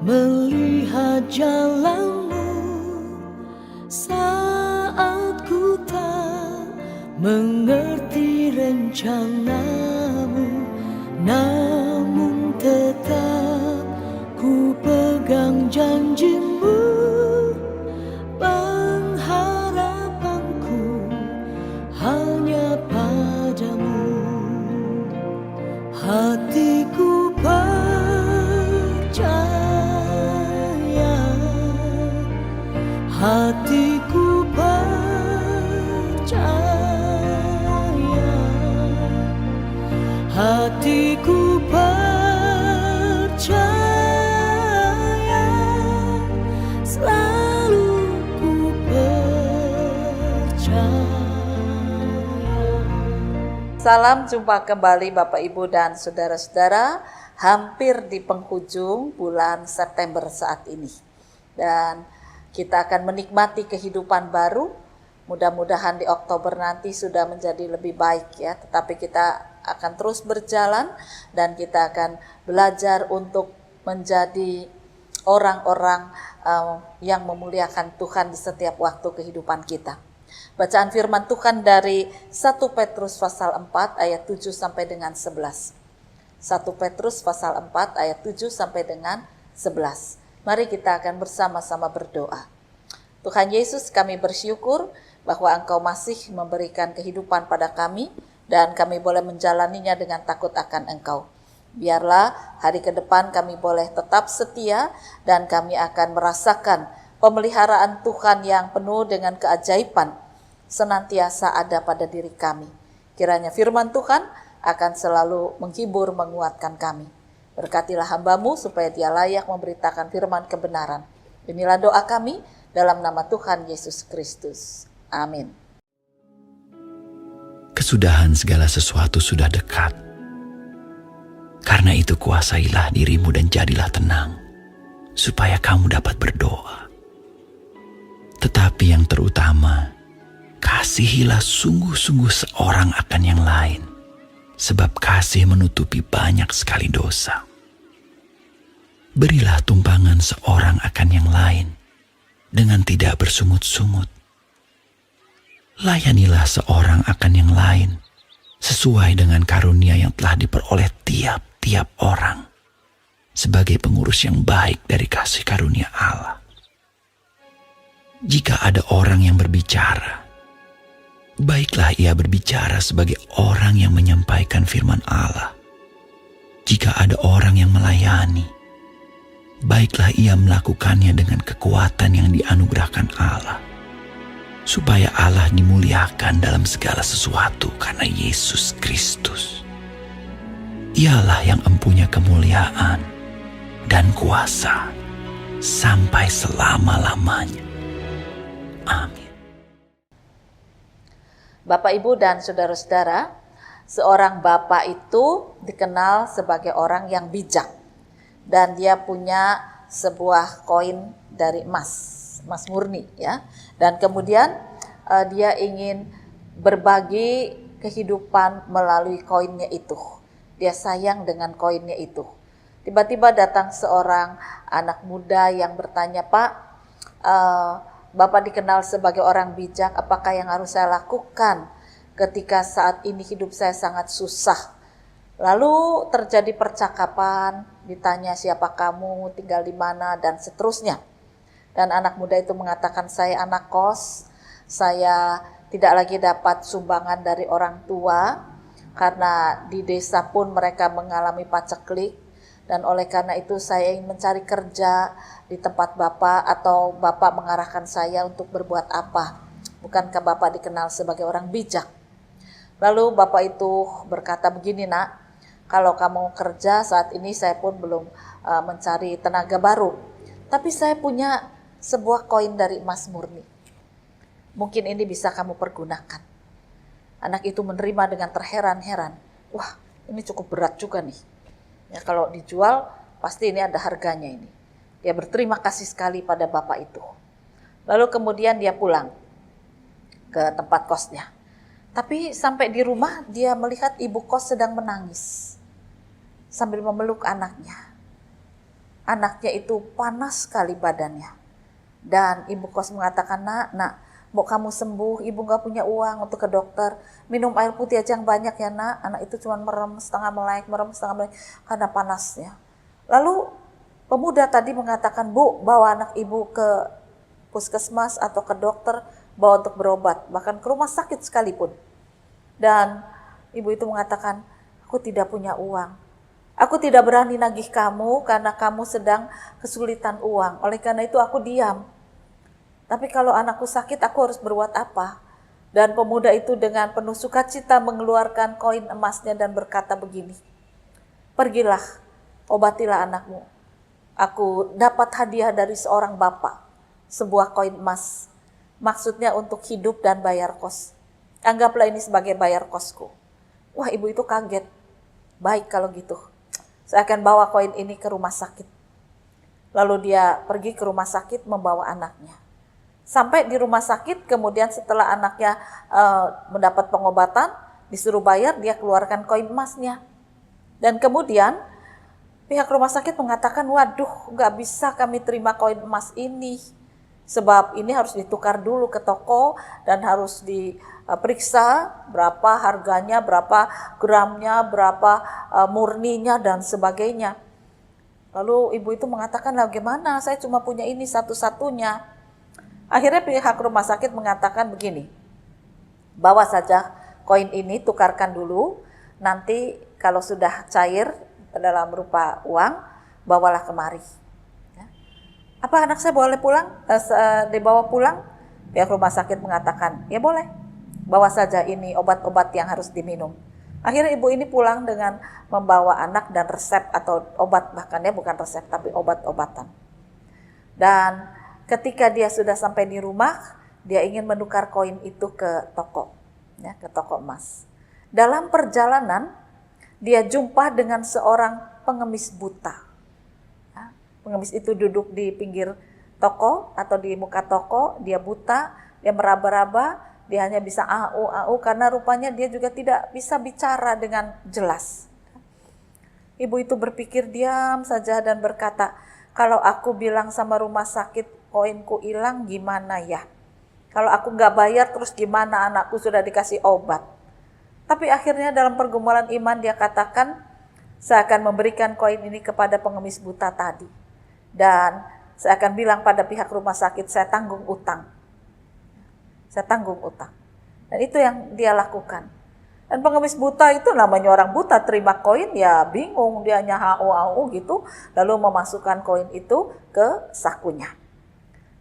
melihat jalanmu saat ku tak mengerti rencanamu, namun tetap ku pegang janjimu. Pengharapanku hanya padamu. Hatiku percaya, hatiku percaya, hatiku percaya, selalu ku percaya. Salam jumpa kembali Bapak Ibu dan saudara-saudara, hampir di penghujung bulan September saat ini. Dan kita akan menikmati kehidupan baru. Mudah-mudahan di Oktober nanti sudah menjadi lebih baik ya. Tetapi kita akan terus berjalan dan kita akan belajar untuk menjadi orang-orang yang memuliakan Tuhan di setiap waktu kehidupan kita. Bacaan firman Tuhan dari 1 Petrus pasal 4 ayat 7 sampai dengan 11. 1 Petrus pasal 4 ayat 7 sampai dengan 11. Mari kita akan bersama-sama berdoa. Tuhan Yesus, kami bersyukur bahwa Engkau masih memberikan kehidupan pada kami dan kami boleh menjalaninya dengan takut akan Engkau. Biarlah hari ke depan kami boleh tetap setia dan kami akan merasakan pemeliharaan Tuhan yang penuh dengan keajaiban senantiasa ada pada diri kami. Kiranya firman Tuhan akan selalu menghibur, menguatkan kami. Berkatilah hamba-Mu supaya dia layak memberitakan firman kebenaran. Inilah doa kami dalam nama Tuhan Yesus Kristus. Amin. Kesudahan segala sesuatu sudah dekat. Karena itu kuasailah dirimu dan jadilah tenang, supaya kamu dapat berdoa. Tetapi yang terutama, kasihilah sungguh-sungguh seorang akan yang lain, sebab kasih menutupi banyak sekali dosa. Berilah tumpangan seorang akan yang lain, dengan tidak bersungut-sungut. Layanilah seorang akan yang lain, sesuai dengan karunia yang telah diperoleh tiap-tiap orang, sebagai pengurus yang baik dari kasih karunia Allah. Jika ada orang yang berbicara, baiklah ia berbicara sebagai orang yang menyampaikan firman Allah. Jika ada orang yang melayani, baiklah ia melakukannya dengan kekuatan yang dianugerahkan Allah, supaya Allah dimuliakan dalam segala sesuatu karena Yesus Kristus. Ialah yang empunya kemuliaan dan kuasa sampai selama-lamanya. Amin. Bapak, Ibu, dan saudara-saudara, seorang bapak itu dikenal sebagai orang yang bijak. Dan dia punya sebuah koin dari emas murni ya. Dan kemudian dia ingin berbagi kehidupan melalui koinnya itu. Dia sayang dengan koinnya itu. Tiba-tiba datang seorang anak muda yang bertanya, "Pak, Bapak dikenal sebagai orang bijak, apakah yang harus saya lakukan ketika saat ini hidup saya sangat susah?" Lalu terjadi percakapan, ditanya siapa kamu, tinggal di mana, dan seterusnya. Dan anak muda itu mengatakan, "Saya anak kos, saya tidak lagi dapat sumbangan dari orang tua, karena di desa pun mereka mengalami paceklik. Dan oleh karena itu saya ingin mencari kerja di tempat Bapak, atau Bapak mengarahkan saya untuk berbuat apa. Bukankah Bapak dikenal sebagai orang bijak?" Lalu Bapak itu berkata, "Begini nak, kalau kamu kerja saat ini saya pun belum mencari tenaga baru. Tapi saya punya sebuah koin dari emas murni. Mungkin ini bisa kamu pergunakan." Anak itu menerima dengan terheran-heran. Wah, ini cukup berat juga nih. Ya, kalau dijual pasti ini ada harganya ini. Dia berterima kasih sekali pada bapak itu. Lalu kemudian dia pulang ke tempat kosnya. Tapi sampai di rumah dia melihat ibu kos sedang menangis sambil memeluk anaknya. anaknya itu panas sekali badannya. Dan ibu kos mengatakan, nak, mau kamu sembuh, ibu gak punya uang untuk ke dokter. Minum air putih aja yang banyak ya nak. Anak itu cuma merem setengah melek karena panasnya. Lalu pemuda tadi mengatakan, Bu, bawa anak ibu ke puskesmas atau ke dokter, bawa untuk berobat, bahkan ke rumah sakit sekalipun. Dan ibu itu mengatakan, aku tidak punya uang. Aku tidak berani nagih kamu karena kamu sedang kesulitan uang. Oleh karena itu aku diam. Tapi kalau anakku sakit, aku harus berbuat apa? Dan pemuda itu dengan penuh sukacita mengeluarkan koin emasnya dan berkata begini, pergilah, obatilah anakmu. Aku dapat hadiah dari seorang bapak, sebuah koin emas. Maksudnya untuk hidup dan bayar kos. Anggaplah ini sebagai bayar kosku. Wah, ibu itu kaget. Baik kalau gitu, saya akan bawa koin ini ke rumah sakit. Lalu dia pergi ke rumah sakit membawa anaknya. Sampai di rumah sakit, kemudian setelah anaknya mendapat pengobatan, disuruh bayar, dia keluarkan koin emasnya. Dan kemudian pihak rumah sakit mengatakan, waduh, gak bisa kami terima koin emas ini. Sebab ini harus ditukar dulu ke toko dan harus diperiksa berapa harganya, berapa gramnya, berapa murninya dan sebagainya. Lalu ibu itu mengatakan, lah gimana, saya cuma punya ini satu-satunya. Akhirnya pihak rumah sakit mengatakan begini, bawa saja koin ini, tukarkan dulu, nanti kalau sudah cair dalam berupa uang, bawalah kemari. Apa anak saya boleh pulang? Dibawa pulang? Pihak rumah sakit mengatakan, ya boleh. Bawa saja ini obat-obat yang harus diminum. Akhirnya ibu ini pulang dengan membawa anak dan resep atau obat, bahkan ya bukan resep tapi obat-obatan. Dan ketika dia sudah sampai di rumah, dia ingin menukar koin itu ke toko, ya, ke toko emas. Dalam perjalanan, dia jumpa dengan seorang pengemis buta. Pengemis itu duduk di pinggir toko atau di muka toko, dia buta, dia meraba-raba, dia hanya bisa au karena rupanya dia juga tidak bisa bicara dengan jelas. Ibu itu berpikir diam saja dan berkata, kalau aku bilang sama rumah sakit koinku hilang gimana ya? Kalau aku nggak bayar terus gimana, anakku sudah dikasih obat. Tapi akhirnya dalam pergumulan iman dia katakan, saya akan memberikan koin ini kepada pengemis buta tadi. Dan saya akan bilang pada pihak rumah sakit, saya tanggung utang. Saya tanggung utang. Dan itu yang dia lakukan. Dan pengemis buta itu namanya orang buta, terima koin ya bingung, dia hanya hau gitu. Lalu memasukkan koin itu ke sakunya.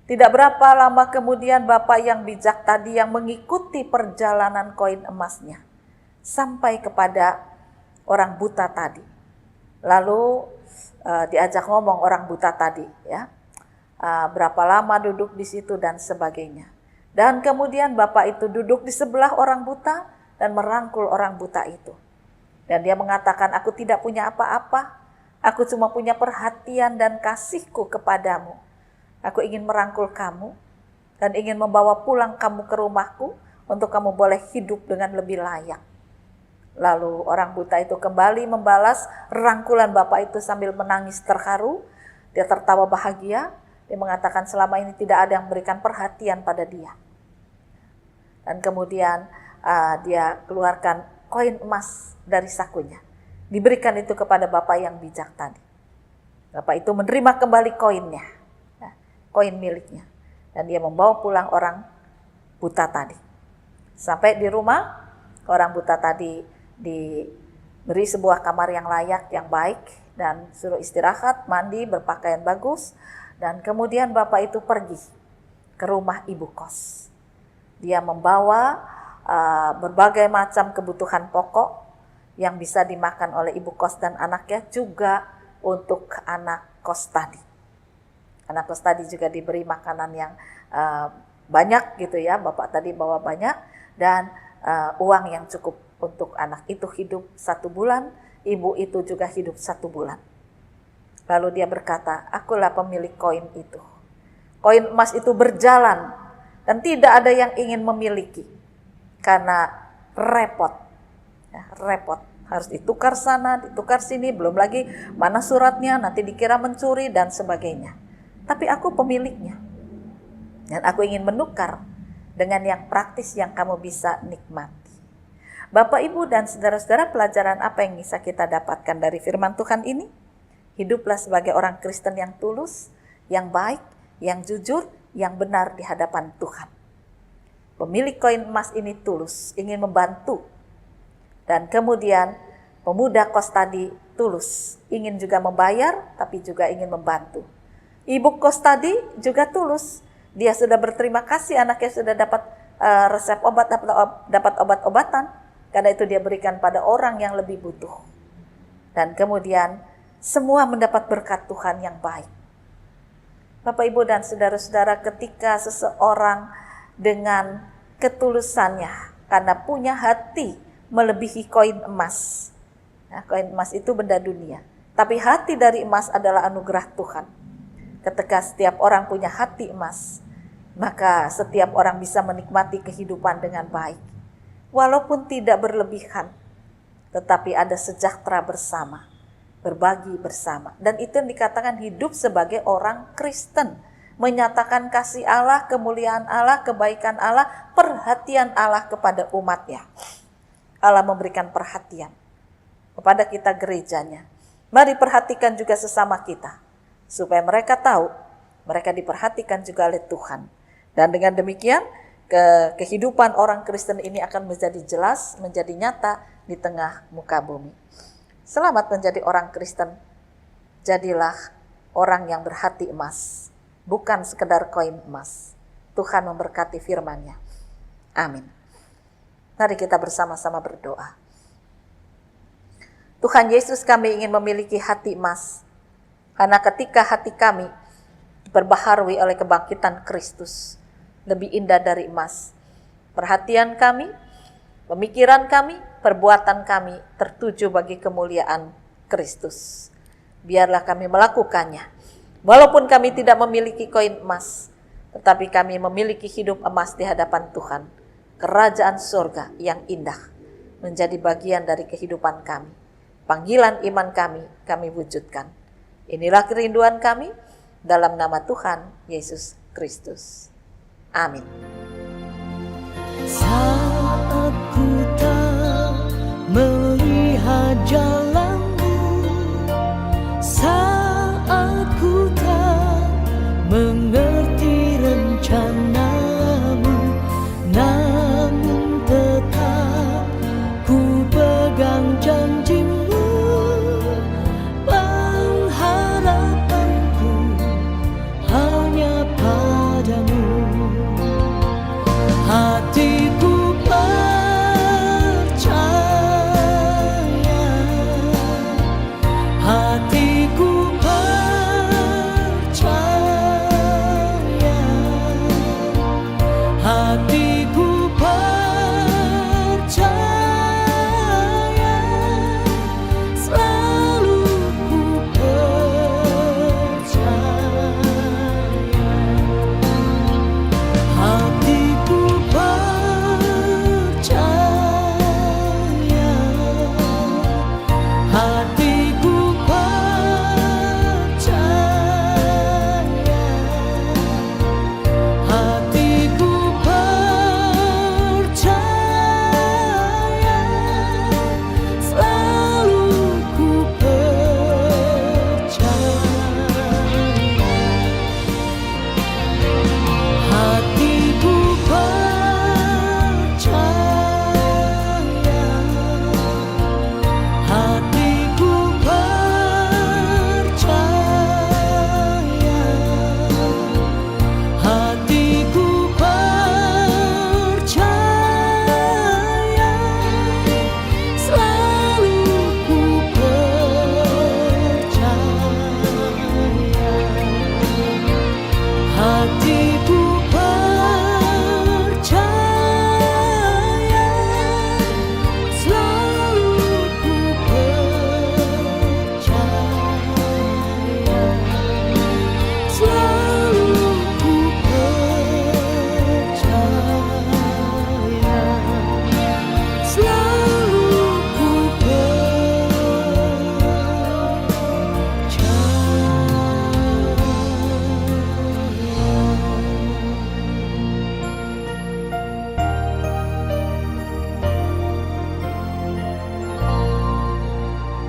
Tidak berapa lama kemudian bapak yang bijak tadi yang mengikuti perjalanan koin emasnya sampai kepada orang buta tadi. Lalu diajak ngomong orang buta tadi, ya, berapa lama duduk di situ dan sebagainya. Dan kemudian bapak itu duduk di sebelah orang buta dan merangkul orang buta itu. Dan dia mengatakan, aku tidak punya apa-apa, aku cuma punya perhatian dan kasihku kepadamu. Aku ingin merangkul kamu dan ingin membawa pulang kamu ke rumahku untuk kamu boleh hidup dengan lebih layak. Lalu orang buta itu kembali membalas rangkulan bapak itu sambil menangis terharu. Dia tertawa bahagia. Dia mengatakan selama ini tidak ada yang memberikan perhatian pada dia. Dan kemudian dia keluarkan koin emas dari sakunya. Diberikan itu kepada bapak yang bijak tadi. Bapak itu menerima kembali koinnya. Koin miliknya. Dan dia membawa pulang orang buta tadi. Sampai di rumah, orang buta tadi diberi sebuah kamar yang layak, yang baik, dan suruh istirahat, mandi, berpakaian bagus, dan kemudian bapak itu pergi ke rumah ibu kos. Dia membawa berbagai macam kebutuhan pokok yang bisa dimakan oleh ibu kos dan anaknya, juga untuk anak kos tadi. Anak kos tadi juga diberi makanan yang banyak gitu ya, bapak tadi bawa banyak, dan uang yang cukup untuk anak itu hidup 1 bulan, ibu itu juga hidup 1 bulan. Lalu dia berkata, akulah pemilik koin itu. Koin emas itu berjalan dan tidak ada yang ingin memiliki karena repot. Ya, repot. Harus ditukar sana, ditukar sini, belum lagi mana suratnya, nanti dikira mencuri dan sebagainya. Tapi aku pemiliknya. Dan aku ingin menukar dengan yang praktis yang kamu bisa nikmati. Bapak, Ibu, dan saudara-saudara, pelajaran apa yang bisa kita dapatkan dari firman Tuhan ini? Hiduplah sebagai orang Kristen yang tulus, yang baik, yang jujur, yang benar di hadapan Tuhan. Pemilik koin emas ini tulus, ingin membantu. Dan kemudian pemuda kos tadi tulus, ingin juga membayar tapi juga ingin membantu. Ibu kos tadi juga tulus, dia sudah berterima kasih anaknya sudah dapat resep obat, dapat obat-obatan, karena itu dia berikan pada orang yang lebih butuh. Dan kemudian semua mendapat berkat Tuhan yang baik. Bapak, Ibu, dan saudara-saudara, ketika seseorang dengan ketulusannya karena punya hati melebihi koin emas. Nah, koin emas itu benda dunia. Tapi hati dari emas adalah anugerah Tuhan. Ketika setiap orang punya hati emas, maka setiap orang bisa menikmati kehidupan dengan baik. Walaupun tidak berlebihan, tetapi ada sejahtera bersama, berbagi bersama. Dan itu yang dikatakan hidup sebagai orang Kristen. Menyatakan kasih Allah, kemuliaan Allah, kebaikan Allah, perhatian Allah kepada umatnya. Allah memberikan perhatian kepada kita gerejanya. Mari perhatikan juga sesama kita, supaya mereka tahu mereka diperhatikan juga oleh Tuhan. Dan dengan demikian kehidupan orang Kristen ini akan menjadi jelas, menjadi nyata di tengah muka bumi. Selamat menjadi orang Kristen. Jadilah orang yang berhati emas, bukan sekedar koin emas. Tuhan memberkati firman-Nya. Amin. Mari kita bersama-sama berdoa. Tuhan Yesus, kami ingin memiliki hati emas. Karena ketika hati kami diperbaharui oleh kebangkitan Kristus, lebih indah dari emas. Perhatian kami, pemikiran kami, perbuatan kami tertuju bagi kemuliaan Kristus. Biarlah kami melakukannya. Walaupun kami tidak memiliki koin emas, tetapi kami memiliki hidup emas di hadapan Tuhan. Kerajaan surga yang indah menjadi bagian dari kehidupan kami. Panggilan iman kami wujudkan. Inilah kerinduan kami dalam nama Tuhan Yesus Kristus. Amin. Saat ku tak melihat jalanmu, saat ku tak mengerti rencanamu, namun tetap ku pegang janjimu. Pengharapanku hanya padamu. Hatiku